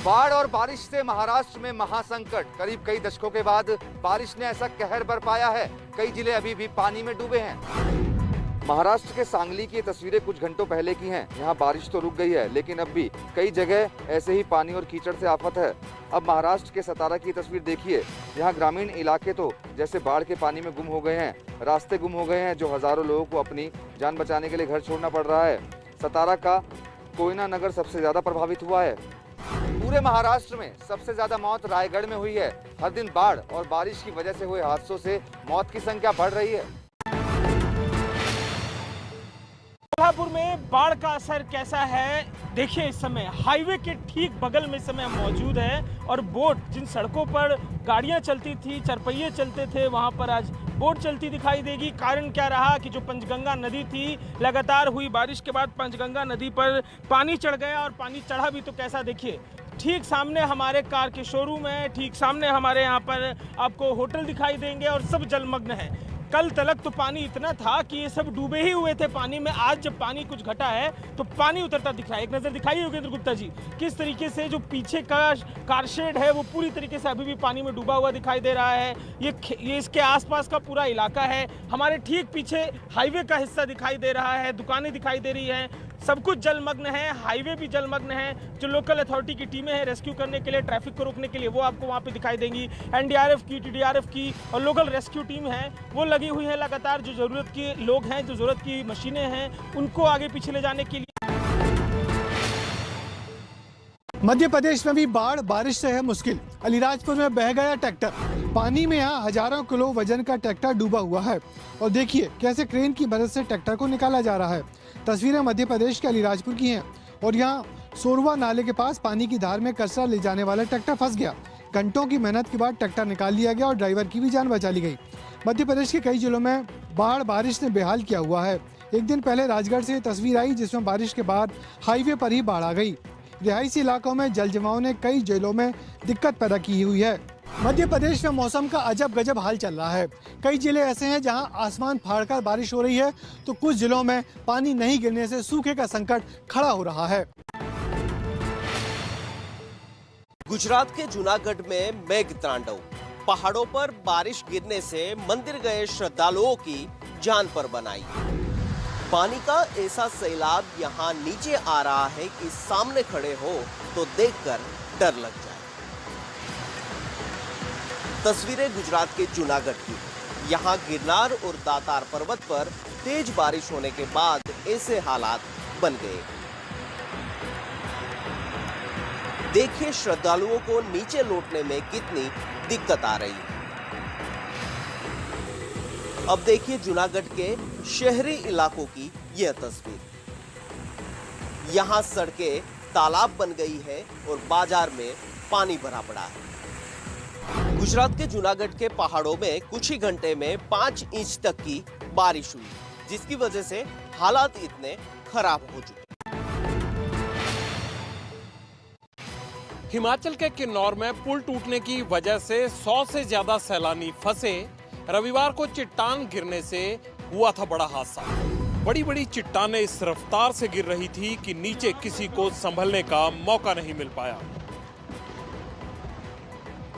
बाढ़ और बारिश से महाराष्ट्र में महासंकट। करीब कई दशकों के बाद बारिश ने ऐसा कहर बरपाया है, कई जिले अभी भी पानी में डूबे हैं। महाराष्ट्र के सांगली की ये तस्वीरें कुछ घंटों पहले की हैं। यहाँ बारिश तो रुक गई है, लेकिन अब भी कई जगह ऐसे ही पानी और कीचड़ से आफत है। अब महाराष्ट्र के सतारा की तस्वीर देखिए। यहाँ ग्रामीण इलाके तो जैसे बाढ़ के पानी में गुम हो गए हैं, रास्ते गुम हो गए हैं, जो हजारों लोगों को अपनी जान बचाने के लिए घर छोड़ना पड़ रहा है। सतारा का कोयना नगर सबसे ज्यादा प्रभावित हुआ है। पूरे महाराष्ट्र में सबसे ज्यादा मौत रायगढ़ में हुई है। हर दिन बाढ़ और बारिश की वजह से हुए हादसों से मौत की संख्या बढ़ रही है। कोल्हापुर में बाढ़ का असर कैसा है देखिए। इस समय हाईवे के ठीक बगल में इस समय मौजूद है और बोट, जिन सड़कों पर गाड़ियां चलती थी, चरपहिए चलते थे, वहां पर आज बोट चलती दिखाई देगी। कारण क्या रहा कि जो पंचगंगा नदी थी, लगातार हुई बारिश के बाद पंचगंगा नदी पर पानी चढ़ गया और पानी चढ़ा भी तो कैसा देखिए। ठीक सामने हमारे कार के शोरूम है, ठीक सामने हमारे यहाँ पर आपको होटल दिखाई देंगे और सब जलमग्न है। कल तलक तो पानी इतना था कि ये सब डूबे ही हुए थे पानी में। आज जब पानी कुछ घटा है तो पानी उतरता दिख रहा है। एक नजर दिखाइए योगेंद्र गुप्ता जी, किस तरीके से जो पीछे का कारशेड है वो पूरी तरीके से अभी भी पानी में डूबा हुआ दिखाई दे रहा है। ये इसके आसपास का पूरा इलाका है। हमारे ठीक पीछे हाईवे का हिस्सा दिखाई दे रहा है, दुकानें दिखाई दे रही हैं, सब कुछ जलमग्न है, हाईवे भी जलमग्न है। जो लोकल अथॉरिटी की टीमें हैं रेस्क्यू करने के लिए, ट्रैफिक को रोकने के लिए, वो आपको वहाँ पे दिखाई देंगी। एनडीआरएफ की, टीडीआरएफ की और लोकल रेस्क्यू टीम है, वो लगी हुई है लगातार। जो जरूरत के लोग हैं, जो जरूरत की मशीनें हैं, उनको आगे पीछे ले जाने के लिए। मध्य प्रदेश में भी बाढ़ बारिश से है मुश्किल। अलीराजपुर में बह गया ट्रैक्टर। पानी में यहाँ हजारों किलो वजन का ट्रैक्टर डूबा हुआ है और देखिए कैसे क्रेन की मदद से ट्रैक्टर को निकाला जा रहा है। तस्वीरें मध्य प्रदेश के अलीराजपुर की हैं और यहाँ सोरवा नाले के पास पानी की धार में कचरा ले जाने वाला ट्रैक्टर फंस गया। घंटों की मेहनत के बाद ट्रैक्टर निकाल लिया गया और ड्राइवर की भी जान बचा ली गई। मध्य प्रदेश के कई जिलों में बाढ़ बारिश ने बेहाल किया हुआ है। एक दिन पहले राजगढ़ से तस्वीर आई जिसमें बारिश के बाद हाईवे पर ही बाढ़ आ गई। रिहायशी इलाकों में जल जमाव ने कई जिलों में दिक्कत पैदा की हुई है। मध्य प्रदेश में मौसम का अजब गजब हाल चल रहा है। कई जिले ऐसे हैं जहां आसमान फाड़कर बारिश हो रही है, तो कुछ जिलों में पानी नहीं गिरने से सूखे का संकट खड़ा हो रहा है। गुजरात के जूनागढ़ में मेघतांडव। पहाड़ों पर बारिश गिरने से मंदिर गए श्रद्धालुओं की जान पर बनाई। पानी का ऐसा सैलाब यहाँ नीचे आ रहा है कि सामने खड़े हो तो देखकर डर लग जाए। तस्वीरें गुजरात के जूनागढ़ की। यहाँ गिरनार और दातार पर्वत पर तेज बारिश होने के बाद ऐसे हालात बन गए। देखिए श्रद्धालुओं को नीचे लौटने में कितनी दिक्कत आ रही है। अब देखिए जूनागढ़ के शहरी इलाकों की यह तस्वीर। यहाँ सड़कें तालाब बन गई है और बाजार में पानी भरा पड़ा है। गुजरात के जूनागढ़ के पहाड़ों में कुछ ही घंटे में 5 इंच तक की बारिश हुई, जिसकी वजह से हालात इतने खराब हो चुके। हिमाचल के किन्नौर में पुल टूटने की वजह से 100 से ज्यादा सैलानी फंसे। रविवार को चट्टान गिरने से हुआ था बड़ा हादसा। बड़ी बड़ी चट्टानें इस रफ्तार से गिर रही थी कि नीचे किसी को संभलने का मौका नहीं मिल पाया।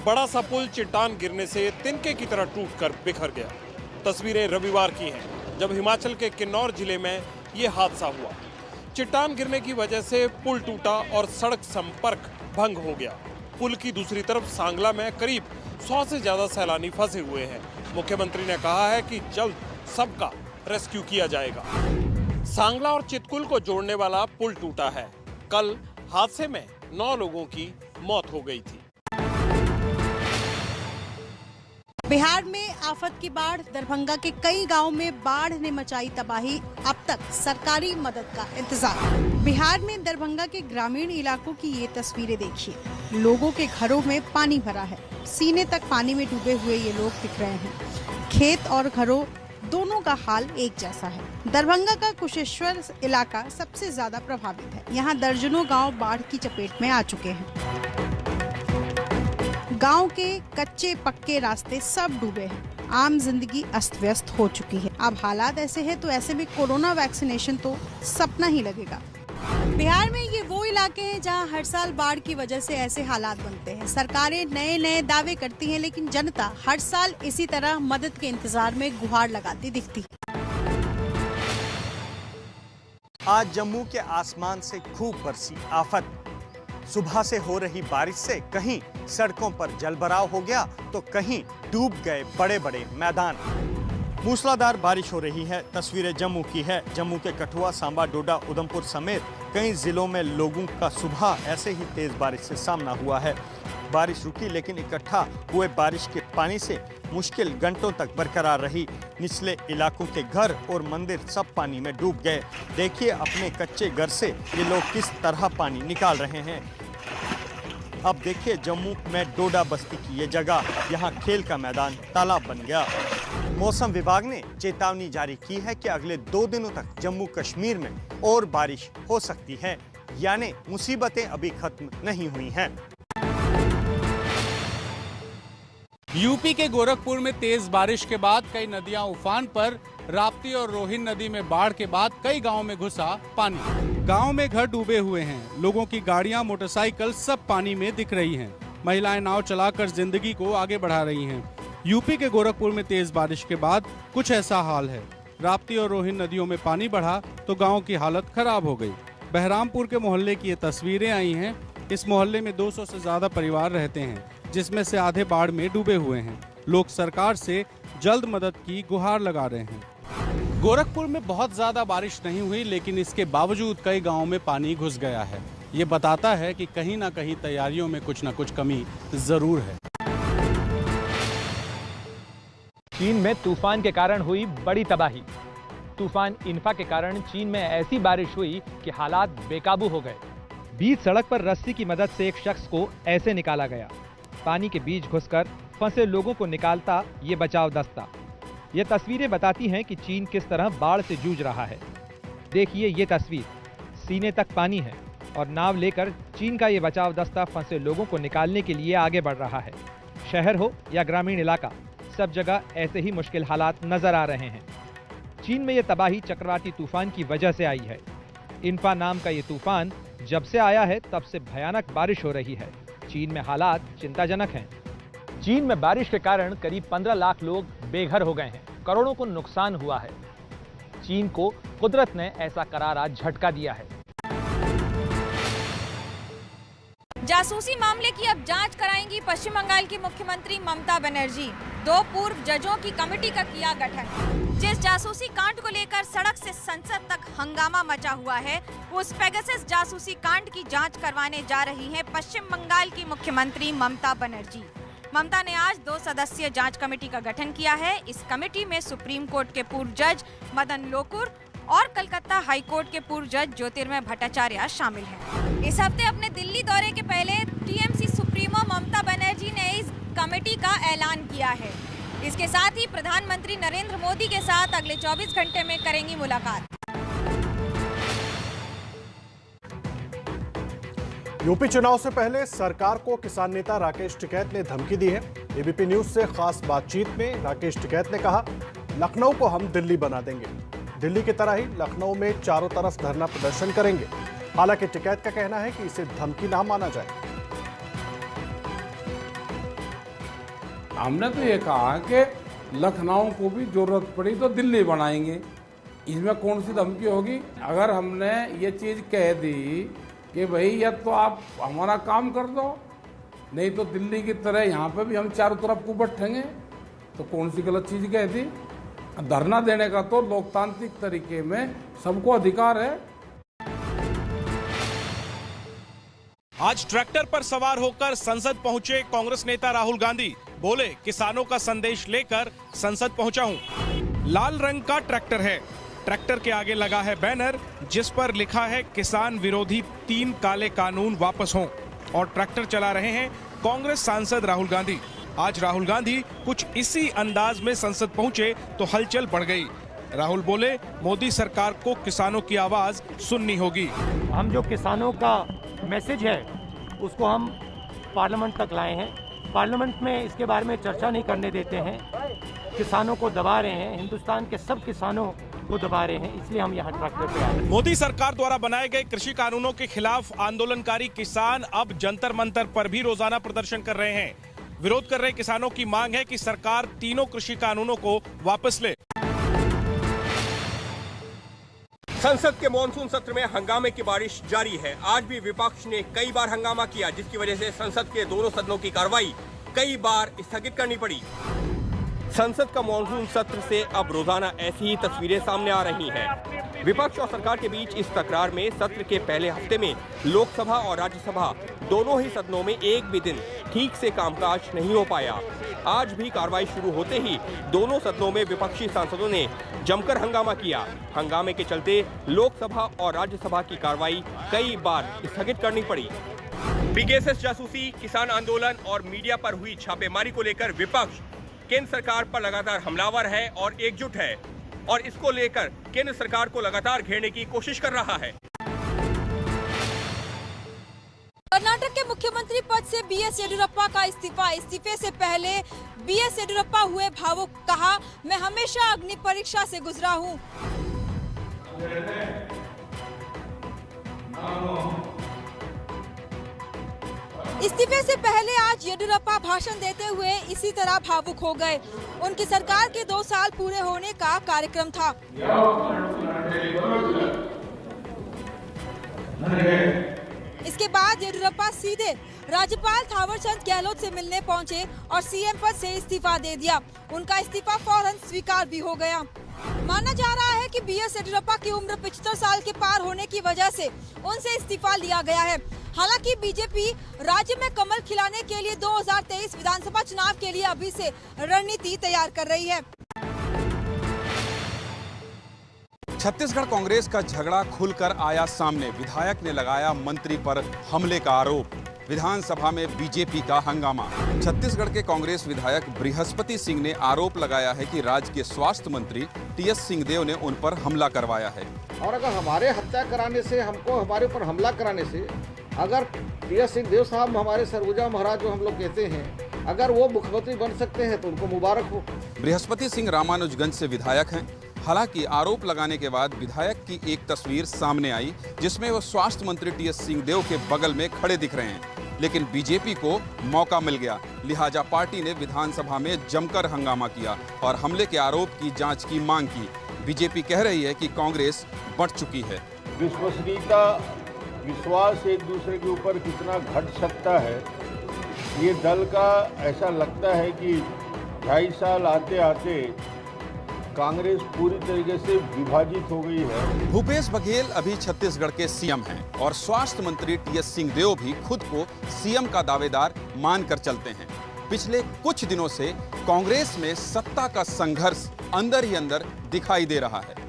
बड़ा सा पुल चट्टान गिरने से तिनके की तरह टूटकर बिखर गया। तस्वीरें रविवार की हैं, जब हिमाचल के किन्नौर जिले में यह हादसा हुआ। चट्टान गिरने की वजह से पुल टूटा और सड़क संपर्क भंग हो गया। पुल की दूसरी तरफ सांगला में करीब 100 से ज्यादा सैलानी फंसे हुए हैं। मुख्यमंत्री ने कहा है कि जल्द सबका रेस्क्यू किया जाएगा। सांगला और चितकुल को जोड़ने वाला पुल टूटा है। कल हादसे में 9 लोगों की मौत हो गई थी। बिहार में आफत की बाढ़। दरभंगा के कई गांवों में बाढ़ ने मचाई तबाही। अब तक सरकारी मदद का इंतजार। बिहार में दरभंगा के ग्रामीण इलाकों की ये तस्वीरें देखिए। लोगों के घरों में पानी भरा है। सीने तक पानी में डूबे हुए ये लोग दिख रहे हैं। खेत और घरों दोनों का हाल एक जैसा है। दरभंगा का कुशेश्वर इलाका सबसे ज्यादा प्रभावित है। यहाँ दर्जनों गाँव बाढ़ की चपेट में आ चुके हैं। गांव के कच्चे पक्के रास्ते सब डूबे हैं। आम जिंदगी अस्त व्यस्त हो चुकी है। अब हालात ऐसे हैं तो ऐसे में कोरोना वैक्सीनेशन तो सपना ही लगेगा। बिहार में ये वो इलाके हैं जहां हर साल बाढ़ की वजह से ऐसे हालात बनते हैं। सरकारें नए नए दावे करती हैं, लेकिन जनता हर साल इसी तरह मदद के इंतजार में गुहार लगाती दिखती है। आज जम्मू के आसमान से खूब बरसी आफत। सुबह से हो रही बारिश से कहीं सड़कों पर जलभराव हो गया तो कहीं डूब गए बड़े बड़े मैदान। मूसलाधार बारिश हो रही है। तस्वीरें जम्मू की है। जम्मू के कठुआ, सांबा, डोडा, उधमपुर समेत कई जिलों में लोगों का सुबह ऐसे ही तेज बारिश से सामना हुआ है। बारिश रुकी लेकिन इकट्ठा हुए बारिश के पानी से मुश्किल घंटों तक बरकरार रही। निचले इलाकों के घर और मंदिर सब पानी में डूब गए। देखिए अपने कच्चे घर से ये लोग किस तरह पानी निकाल रहे हैं। अब देखिए जम्मू में डोडा बस्ती की ये जगह, यहाँ खेल का मैदान तालाब बन गया। मौसम विभाग ने चेतावनी जारी की है कि अगले 2 दिनों तक जम्मू कश्मीर में और बारिश हो सकती है, यानी मुसीबतें अभी खत्म नहीं हुई हैं। यूपी के गोरखपुर में तेज बारिश के बाद कई नदियां उफान पर। राप्ती और रोहिन नदी में बाढ़ के बाद कई गांवों में घुसा पानी। गांव में घर डूबे हुए हैं। लोगों की गाड़ियां, मोटरसाइकिल सब पानी में दिख रही हैं। महिलाएं नाव चलाकर जिंदगी को आगे बढ़ा रही हैं। यूपी के गोरखपुर में तेज बारिश के बाद कुछ ऐसा हाल है। राप्ती और रोहिन नदियों में पानी बढ़ा तो गाँव की हालत खराब हो गई। बहरामपुर के मोहल्ले की ये तस्वीरें आई हैं। इस मोहल्ले में 200 से ज्यादा परिवार रहते हैं, जिसमें से आधे बाढ़ में डूबे हुए हैं। लोग सरकार से जल्द मदद की गुहार लगा रहे हैं। गोरखपुर में बहुत ज्यादा बारिश नहीं हुई, लेकिन इसके बावजूद कई गांवों में पानी घुस गया है। ये बताता है कि कहीं ना कहीं तैयारियों में कुछ न कुछ कमी जरूर है। चीन में तूफान के कारण हुई बड़ी तबाही। तूफान इंफा के कारण चीन में ऐसी बारिश हुई कि हालात बेकाबू हो गए। बीच सड़क पर रस्सी की मदद से एक शख्स को ऐसे निकाला गया। पानी के बीच घुसकर फंसे लोगों को निकालता ये बचाव दस्ता। ये तस्वीरें बताती हैं कि चीन किस तरह बाढ़ से जूझ रहा है। देखिए ये तस्वीर, सीने तक पानी है और नाव लेकर चीन का ये बचाव दस्ता फंसे लोगों को निकालने के लिए आगे बढ़ रहा है। शहर हो या ग्रामीण इलाका, सब जगह ऐसे ही मुश्किल हालात नजर आ रहे हैं। चीन में ये तबाही चक्रवाती तूफान की वजह से आई है। इंफा नाम का ये तूफान जब से आया है तब से भयानक बारिश हो रही है। चीन में हालात चिंताजनक हैं। चीन में बारिश के कारण करीब 15 लाख लोग बेघर हो गए हैं। करोड़ों को नुकसान हुआ है। चीन को कुदरत ने ऐसा करारा झटका दिया है। जासूसी मामले की अब जांच कराएंगी पश्चिम बंगाल की मुख्यमंत्री ममता बनर्जी। 2 पूर्व जजों की कमेटी का किया गठन। जिस जासूसी कांड को लेकर सड़क से संसद तक हंगामा मचा हुआ है, उस पेगासस जासूसी कांड की जांच करवाने जा रही हैं पश्चिम बंगाल की मुख्यमंत्री ममता बनर्जी। ममता ने आज 2 सदस्यीय जांच कमेटी का गठन किया है। इस कमेटी में सुप्रीम कोर्ट के पूर्व जज मदन लोकुर और कलकत्ता हाई कोर्ट के पूर्व जज ज्योतिर्मय भट्टाचार्य शामिल हैं। इस हफ्ते अपने दिल्ली दौरे के पहले टीएमसी सुप्रीमो ममता बनर्जी ने इस कमेटी का ऐलान किया है। इसके साथ ही प्रधानमंत्री नरेंद्र मोदी के साथ अगले 24 घंटे में करेंगी मुलाकात। यूपी चुनाव से पहले सरकार को किसान नेता राकेश टिकैत ने धमकी दी है। एबीपी न्यूज से खास बातचीत में राकेश टिकैत ने कहा, लखनऊ को हम दिल्ली बना देंगे। दिल्ली की तरह ही लखनऊ में चारों तरफ धरना प्रदर्शन करेंगे। हालांकि टिकैत का कहना है कि इसे धमकी ना माना जाए। हमने तो ये कहा कि लखनऊ को भी जरूरत पड़ी तो दिल्ली बनाएंगे। इसमें कौन सी धमकी होगी? अगर हमने ये चीज कह दी कि भाई या तो आप हमारा काम कर दो, नहीं तो दिल्ली की तरह यहाँ पे भी हम चारों तरफ को बैठेंगे, तो कौन सी गलत चीज कह दी? धरना देने का तो लोकतांत्रिक तरीके में सबको अधिकार है। आज ट्रैक्टर पर सवार होकर संसद पहुंचे कांग्रेस नेता राहुल गांधी। बोले, किसानों का संदेश लेकर संसद पहुंचा हूं। लाल रंग का ट्रैक्टर है। ट्रैक्टर के आगे लगा है बैनर जिस पर लिखा है किसान विरोधी 3 काले कानून वापस हों। और ट्रैक्टर चला रहे हैं कांग्रेस सांसद राहुल गांधी। आज राहुल गांधी कुछ इसी अंदाज में संसद पहुंचे तो हलचल बढ़ गई। राहुल बोले, मोदी सरकार को किसानों की आवाज सुननी होगी। हम जो किसानों का मैसेज है उसको हम पार्लियामेंट तक लाए हैं। पार्लियामेंट में इसके बारे में चर्चा नहीं करने देते हैं, किसानों को दबा रहे हैं। हिंदुस्तान के सब किसानों को दबा रहे हैं, इसलिए हम यहाँ ट्रैक्टर पे आए। मोदी सरकार द्वारा बनाए गए कृषि कानूनों के खिलाफ आंदोलनकारी किसान अब जंतर मंतर पर भी रोजाना प्रदर्शन कर रहे हैं। विरोध कर रहे किसानों की मांग है कि सरकार तीनों कृषि कानूनों को वापस ले। संसद के मॉनसून सत्र में हंगामे की बारिश जारी है। आज भी विपक्ष ने कई बार हंगामा किया, जिसकी वजह से संसद के दोनों सदनों की कार्रवाई कई बार स्थगित करनी पड़ी। संसद का मॉनसून सत्र से अब रोजाना ऐसी ही तस्वीरें सामने आ रही हैं। विपक्ष और सरकार के बीच इस तकरार में सत्र के पहले हफ्ते में लोकसभा और राज्यसभा दोनों ही सदनों में एक भी दिन ठीक से कामकाज नहीं हो पाया। आज भी कार्रवाई शुरू होते ही दोनों सदनों में विपक्षी सांसदों ने जमकर हंगामा किया। हंगामे के चलते लोकसभा और राज्यसभा की कार्रवाई कई बार स्थगित करनी पड़ी। पीएसएस जासूसी, किसान आंदोलन और मीडिया पर हुई छापेमारी को लेकर विपक्ष केंद्र सरकार पर लगातार हमलावर है और एकजुट है, और इसको लेकर केंद्र सरकार को लगातार घेरने की कोशिश कर रहा है। कर्नाटक के मुख्यमंत्री पद से बीएस येडियुरप्पा का इस्तीफा। इस्तीफे से पहले बीएस येडियुरप्पा हुए भावुक, कहा मैं हमेशा अग्नि परीक्षा से गुजरा हूं। इस्तीफे से पहले आज येडियुरप्पा भाषण देते हुए इसी तरह भावुक हो गए। उनकी सरकार के 2 साल पूरे होने का कार्यक्रम था। इसके बाद येडियुरप्पा सीधे राज्यपाल थावरचंद गहलोत से मिलने पहुंचे और सीएम पद से इस्तीफा दे दिया। उनका इस्तीफा फौरन स्वीकार भी हो गया। माना जा रहा है कि बीएस येडियुरप्पा की उम्र 75 साल के पार होने की वजह से उनसे इस्तीफा लिया गया है। हालांकि बीजेपी राज्य में कमल खिलाने के लिए 2023 विधानसभा चुनाव के लिए अभी से रणनीति तैयार कर रही है। छत्तीसगढ़ कांग्रेस का झगड़ा खुलकर आया सामने। विधायक ने लगाया मंत्री पर हमले का आरोप। विधानसभा में बीजेपी का हंगामा। छत्तीसगढ़ के कांग्रेस विधायक बृहस्पति सिंह ने आरोप लगाया है कि राज्य के स्वास्थ्य मंत्री टीएस सिंहदेव ने उन पर हमला करवाया है। और अगर हमारे हत्या कराने से, हमको हमारे ऊपर हमला कराने से, अगर टीएस सिंहदेव साहब हमारे सरगुजा महाराज जो हम लोग कहते हैं, अगर वो मुख्यमंत्री बन सकते हैं तो उनको मुबारक हो। बृहस्पति सिंह रामानुजगंज से विधायक हैं। हालांकि आरोप लगाने के बाद विधायक की एक तस्वीर सामने आई जिसमें वो स्वास्थ्य मंत्री टीएस सिंहदेव के बगल में खड़े दिख रहे हैं, लेकिन बीजेपी को मौका मिल गया। लिहाजा पार्टी ने विधानसभा में जमकर हंगामा किया और हमले के आरोप की जांच की मांग की। बीजेपी कह रही है कि कांग्रेस बढ़ चुकी है। विश्वसनीयता, विश्वास एक दूसरे के ऊपर कितना घट सकता है, ये दल का ऐसा लगता है कि 2.5 साल आते आते कांग्रेस पूरी तरीके से विभाजित हो गई है। भूपेश बघेल अभी छत्तीसगढ़ के सीएम हैं और स्वास्थ्य मंत्री टीएस सिंहदेव भी खुद को सीएम का दावेदार मानकर चलते हैं। पिछले कुछ दिनों से कांग्रेस में सत्ता का संघर्ष अंदर ही अंदर दिखाई दे रहा है।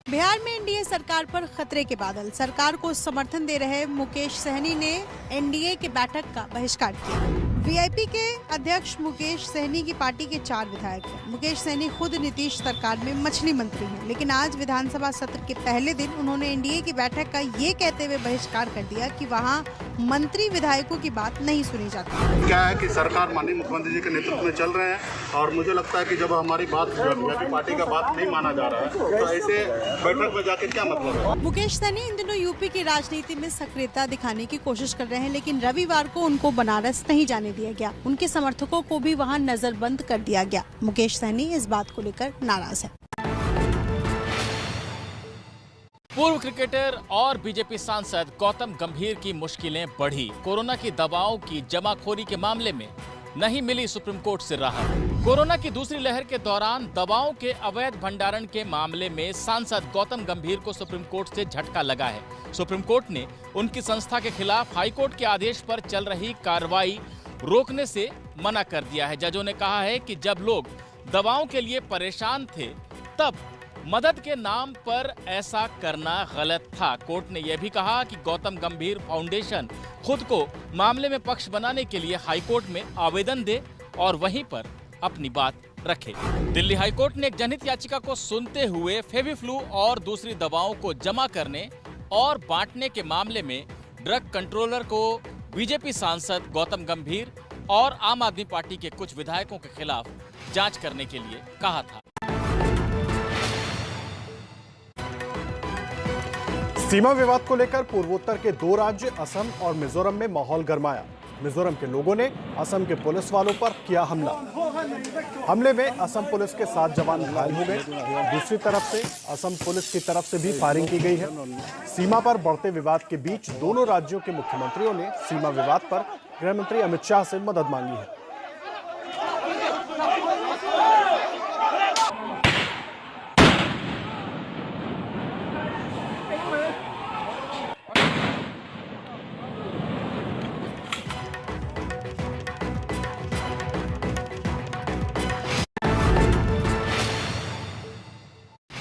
बिहार में एनडीए सरकार पर खतरे के बादल। सरकार को समर्थन दे रहे मुकेश सहनी ने एनडीए के बैठक का बहिष्कार किया। वीआईपी के अध्यक्ष मुकेश सहनी की पार्टी के 4 विधायक हैं। मुकेश सहनी खुद नीतीश सरकार में मछली मंत्री हैं, लेकिन आज विधानसभा सत्र के पहले दिन उन्होंने एनडीए की बैठक का ये कहते हुए बहिष्कार कर दिया कि वहां मंत्री विधायकों की बात नहीं सुनी जाती। क्या है कि सरकार माननीय मुख्यमंत्री जी के नेतृत्व में चल रहे हैं और मुझे लगता है कि जब हमारी बात वीआईपी पार्टी का बात नहीं माना जा रहा है तो ऐसे बैठक में जाकर क्या मतलब है। मुकेश सहनी इन दिनों यूपी की राजनीति में सक्रियता दिखाने की कोशिश कर रहे हैं, लेकिन रविवार को उनको बनारस नहीं जाने दिया गया। उनके समर्थकों को भी वहां नजरबंद कर दिया गया। मुकेश सहनी इस बात को लेकर नाराज है। पूर्व क्रिकेटर और बीजेपी सांसद गौतम गंभीर की मुश्किलें बढ़ी। कोरोना की दवाओं की जमाखोरी के मामले में नहीं मिली सुप्रीम कोर्ट से राहत। कोरोना की दूसरी लहर के दौरान दवाओं के अवैध भंडारण के मामले में सांसद गौतम गंभीर को सुप्रीम कोर्ट से झटका लगा है। सुप्रीम कोर्ट ने उनकी संस्था के खिलाफ हाईकोर्ट के आदेश पर चल रही कार्रवाई रोकने से मना कर दिया है। जजों ने कहा है कि जब लोग दवाओं के लिए परेशान थे तब मदद के नाम पर ऐसा करना गलत था। कोर्ट ने यह भी कहा कि गौतम गंभीर फाउंडेशन खुद को मामले में पक्ष बनाने के लिए हाईकोर्ट में आवेदन दे और वहीं पर अपनी बात रखे। दिल्ली हाईकोर्ट ने एक जनहित याचिका को सुनते हुए फेविफ्लू और दूसरी दवाओं को जमा करने और बांटने के मामले में ड्रग कंट्रोलर को बीजेपी सांसद गौतम गंभीर और आम आदमी पार्टी के कुछ विधायकों के खिलाफ जांच करने के लिए कहा था। सीमा विवाद को लेकर पूर्वोत्तर के 2 राज्य असम और मिजोरम में माहौल गरमाया। मिजोरम के लोगों ने असम के पुलिस वालों पर किया हमला। हमले में असम पुलिस के 7 जवान घायल हो गए। दूसरी तरफ से असम पुलिस की तरफ से भी फायरिंग की गई है। सीमा पर बढ़ते विवाद के बीच दोनों राज्यों के मुख्यमंत्रियों ने सीमा विवाद पर गृह मंत्री अमित शाह से मदद मांगी है।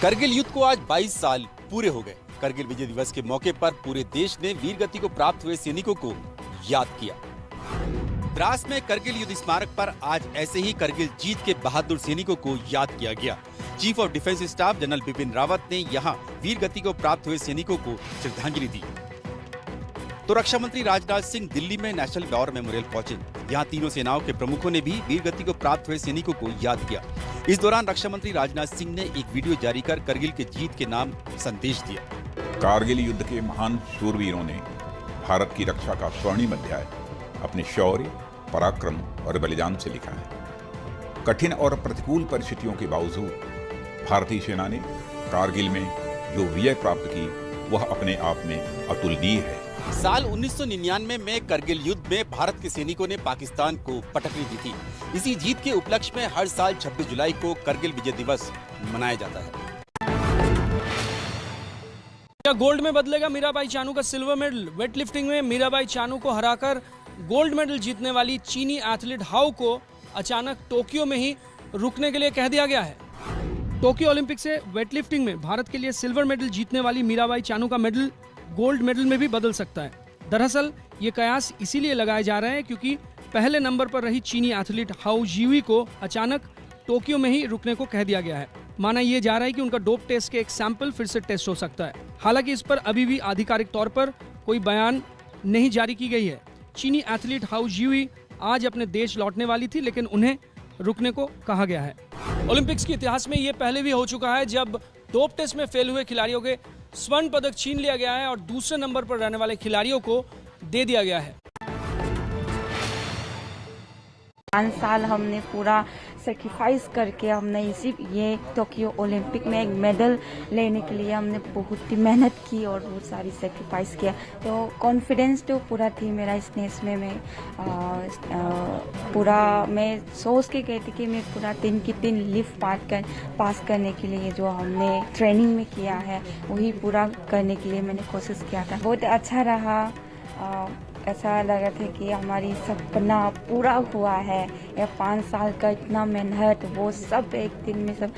करगिल युद्ध को आज 22 साल पूरे हो गए। करगिल विजय दिवस के मौके पर पूरे देश ने वीर गति को प्राप्त हुए सैनिकों को याद किया। द्रास में करगिल युद्ध स्मारक पर आज ऐसे ही करगिल जीत के बहादुर सैनिकों को याद किया गया। Chief of defence staff general Bipin Rawat ने यहां वीर गति को प्राप्त हुए सैनिकों को श्रद्धांजलि दी। तो रक्षा मंत्री राजनाथ सिंह दिल्ली में नेशनल वॉर मेमोरियल पहुंचे। यहाँ तीनों सेनाओं के प्रमुखों ने भी वीर गति को प्राप्त हुए सैनिकों को याद किया। इस दौरान रक्षा मंत्री राजनाथ सिंह ने एक वीडियो जारी कर करगिल के जीत के नाम संदेश दिया। कारगिल युद्ध के महान शूरवीरों ने भारत की रक्षा का स्वर्णिम अध्याय अपने शौर्य, पराक्रम और बलिदान से लिखा है। कठिन और प्रतिकूल परिस्थितियों के बावजूद भारतीय सेना ने कारगिल में जो विजय प्राप्त की वह अपने आप में अतुलनीय है। साल 1999 में करगिल युद्ध में भारत के सैनिकों ने पाकिस्तान को पटकनी दी थी। इसी जीत के उपलक्ष्य में हर साल 26 जुलाई को करगिल विजय दिवस मनाया जाता है। क्या गोल्ड में बदलेगा मीराबाई चानू का सिल्वर मेडल? वेट लिफ्टिंग में मीराबाई चानू को हराकर गोल्ड मेडल जीतने वाली चीनी एथलीट हाउ को अचानक टोक्यो में ही रुकने के लिए कह दिया गया है। टोक्यो ओलंपिक से वेटलिफ्टिंग में भारत के लिए सिल्वर मेडल जीतने वाली मीराबाई चानू का मेडल गोल्ड मेडल में भी बदल सकता है। दरअसल ये कयास इसीलिए लगाए जा रहे हैं क्योंकि पहले नंबर पर रही चीनी एथलीट हाउ जीवी को अचानक टोक्यो में ही रुकने को कह दिया गया है। माना यह जा रहा है कि उनका डोप टेस्ट के एक सैंपल फिर से टेस्ट हो सकता है। हालांकि इस पर अभी भी आधिकारिक तौर पर कोई बयान नहीं जारी की गई है। चीनी एथलीट हाउ जीवी आज अपने देश लौटने वाली थी, लेकिन उन्हें रुकने को कहा गया है। ओलंपिक्स के इतिहास में यह पहले भी हो चुका है जब डोप टेस्ट में फेल हुए खिलाड़ियों के स्वर्ण पदक छीन लिया गया है और दूसरे नंबर पर रहने वाले खिलाड़ियों को दे दिया गया है। 5 साल हमने पूरा सेक्रीफाइस करके हमने इसी ये टोक्यो ओलंपिक में एक मेडल लेने के लिए हमने बहुत ही मेहनत की और बहुत सारी सेक्रीफाइस किया। तो कॉन्फिडेंस तो पूरा थी मेरा इस रेस में। मैं सोच के गई थी कि मैं पूरा 3 की 3 लिफ्ट पास करने के लिए जो हमने ट्रेनिंग में किया है वही पूरा करने के लिए मैंने कोशिश किया था। बहुत अच्छा रहा। ऐसा लगा था कि हमारी सपना पूरा हुआ है। या 5 साल का इतना मेहनत वो सब एक दिन में सब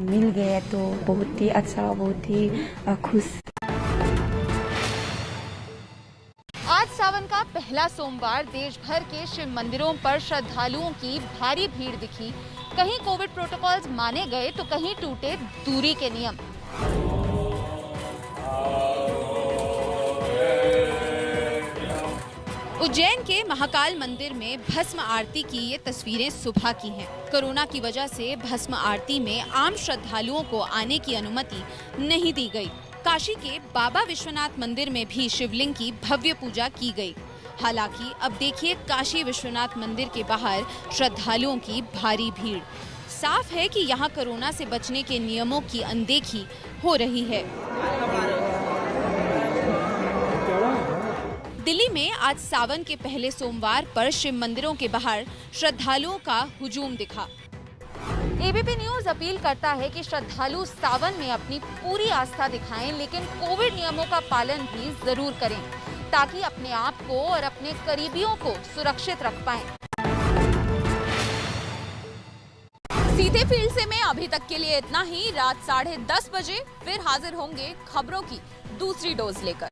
मिल गए, तो बहुत ही अच्छा, बहुत ही खुश। आज सावन का पहला सोमवार देश भर के शिव मंदिरों पर श्रद्धालुओं की भारी भीड़ दिखी। कहीं कोविड प्रोटोकॉल्स माने गए तो कहीं टूटे दूरी के नियम। उज्जैन के महाकाल मंदिर में भस्म आरती की ये तस्वीरें सुबह की हैं। कोरोना की वजह से भस्म आरती में आम श्रद्धालुओं को आने की अनुमति नहीं दी गई। काशी के बाबा विश्वनाथ मंदिर में भी शिवलिंग की भव्य पूजा की गई। हालांकि अब देखिए काशी विश्वनाथ मंदिर के बाहर श्रद्धालुओं की भारी भीड़। साफ है कि यहाँ कोरोना से बचने के नियमों की अनदेखी हो रही है। दिल्ली में आज सावन के पहले सोमवार पर शिव मंदिरों के बाहर श्रद्धालुओं का हुजूम दिखा। एबीपी न्यूज अपील करता है कि श्रद्धालु सावन में अपनी पूरी आस्था दिखाएं, लेकिन कोविड नियमों का पालन भी जरूर करें ताकि अपने आप को और अपने करीबियों को सुरक्षित रख पाएं। सीधे फील्ड से मैं अभी तक के लिए इतना ही। रात 10:30 बजे फिर हाजिर होंगे खबरों की दूसरी डोज लेकर।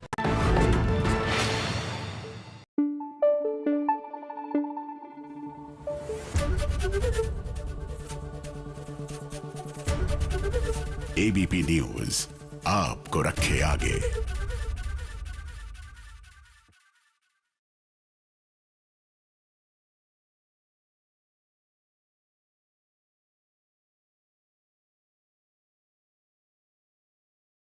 एबीपी न्यूज आपको रखे आगे।